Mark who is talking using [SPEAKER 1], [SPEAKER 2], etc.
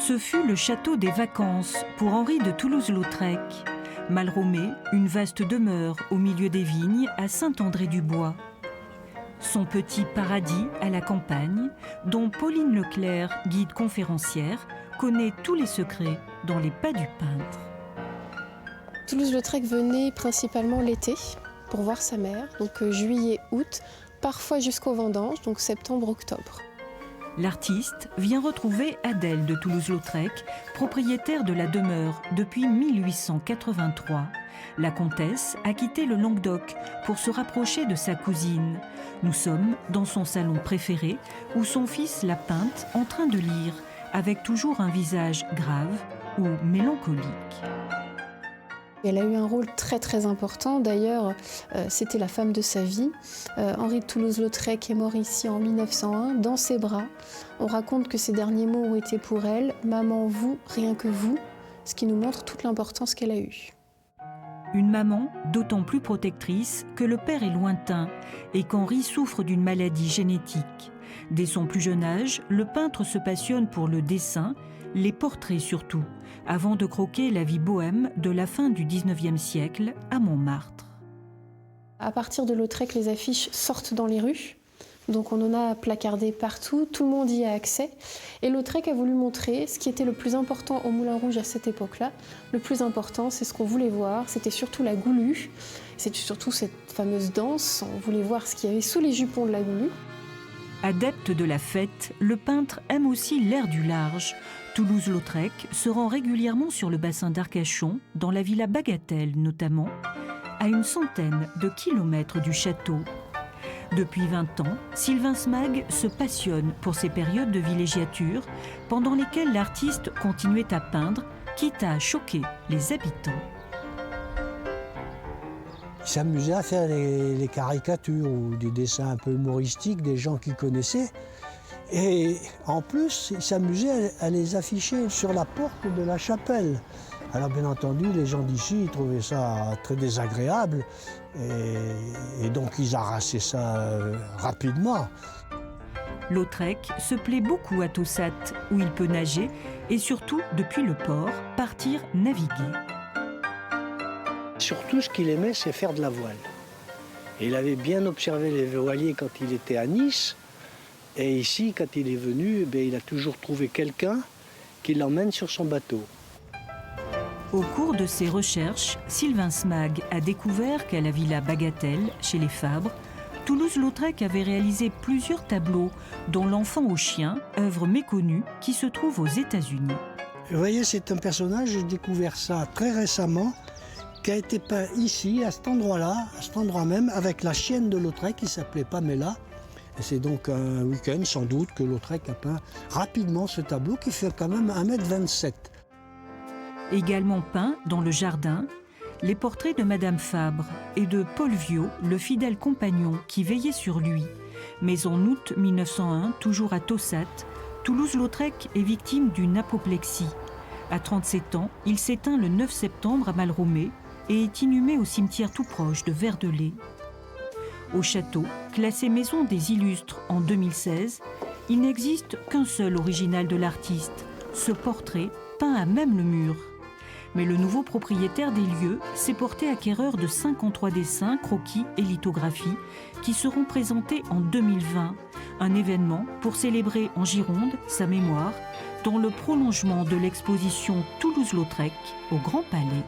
[SPEAKER 1] Ce fut le château des vacances pour Henri de Toulouse-Lautrec. Malromé, une vaste demeure au milieu des vignes à Saint-André-du-Bois. Son petit paradis à la campagne, dont Pauline Leclerc, guide conférencière, connaît tous les secrets dans les pas du peintre.
[SPEAKER 2] Toulouse-Lautrec venait principalement l'été pour voir sa mère, donc juillet, août, parfois jusqu'aux vendanges, donc septembre-octobre.
[SPEAKER 1] L'artiste vient retrouver Adèle de Toulouse-Lautrec, propriétaire de la demeure depuis 1883. La comtesse a quitté le Languedoc pour se rapprocher de sa cousine. Nous sommes dans son salon préféré où son fils la peinte en train de lire, avec toujours un visage grave ou mélancolique.
[SPEAKER 2] Elle a eu un rôle très important, d'ailleurs c'était la femme de sa vie. Henri de Toulouse-Lautrec est mort ici en 1901, dans ses bras. On raconte que ses derniers mots ont été pour elle « Maman, vous, rien que vous », ce qui nous montre toute l'importance qu'elle a eue.
[SPEAKER 1] Une maman d'autant plus protectrice que le père est lointain et qu'Henri souffre d'une maladie génétique. Dès son plus jeune âge, le peintre se passionne pour le dessin, les portraits surtout, avant de croquer la vie bohème de la fin du XIXe siècle à Montmartre.
[SPEAKER 2] À partir de Lautrec, les affiches sortent dans les rues, donc on en a placardé partout, tout le monde y a accès. Et Lautrec a voulu montrer ce qui était le plus important au Moulin Rouge à cette époque-là. Le plus important, c'est ce qu'on voulait voir, c'était surtout la goulue, c'était surtout cette fameuse danse, on voulait voir ce qu'il y avait sous les jupons de la goulue.
[SPEAKER 1] Adepte de la fête, le peintre aime aussi l'air du large. Toulouse-Lautrec se rend régulièrement sur le bassin d'Arcachon, dans la villa Bagatelle notamment, à une centaine de kilomètres du château. Depuis 20 ans, Sylvain Smag se passionne pour ces périodes de villégiature, pendant lesquelles l'artiste continuait à peindre, quitte à choquer les habitants.
[SPEAKER 3] Il s'amusait à faire les caricatures ou des dessins un peu humoristiques des gens qu'il connaissait. Et en plus, il s'amusait à les afficher sur la porte de la chapelle. Alors bien entendu, les gens d'ici trouvaient ça très désagréable et donc ils arrachaient ça rapidement.
[SPEAKER 1] Lautrec se plaît beaucoup à Tossat, où il peut nager et surtout, depuis le port, partir naviguer.
[SPEAKER 3] Surtout, ce qu'il aimait, c'est faire de la voile. Et il avait bien observé les voiliers quand il était à Nice. Et ici, quand il est venu, il a toujours trouvé quelqu'un qui l'emmène sur son bateau.
[SPEAKER 1] Au cours de ses recherches, Sylvain Smag a découvert qu'à la villa Bagatelle, chez les Fabre, Toulouse-Lautrec avait réalisé plusieurs tableaux, dont L'Enfant au chien, œuvre méconnue qui se trouve aux États-Unis.
[SPEAKER 3] Vous voyez, c'est un personnage, j'ai découvert ça très récemment, qui a été peint ici, à cet endroit-là, à cet endroit même, avec la chienne de Lautrec qui s'appelait Pamela. Et c'est donc un week-end, sans doute, que Lautrec a peint rapidement ce tableau qui fait quand même 1,27 m.
[SPEAKER 1] Également peint dans le jardin, les portraits de Madame Fabre et de Paul Viot, le fidèle compagnon qui veillait sur lui. Mais en août 1901, toujours à Tossat, Toulouse-Lautrec est victime d'une apoplexie. À 37 ans, il s'éteint le 9 septembre à Malromé et est inhumé au cimetière tout proche de Verdelais. Au château, classé Maison des Illustres en 2016, il n'existe qu'un seul original de l'artiste, ce portrait peint à même le mur. Mais le nouveau propriétaire des lieux s'est porté acquéreur de 53 dessins, croquis et lithographies qui seront présentés en 2020, un événement pour célébrer en Gironde sa mémoire dans le prolongement de l'exposition Toulouse-Lautrec au Grand Palais.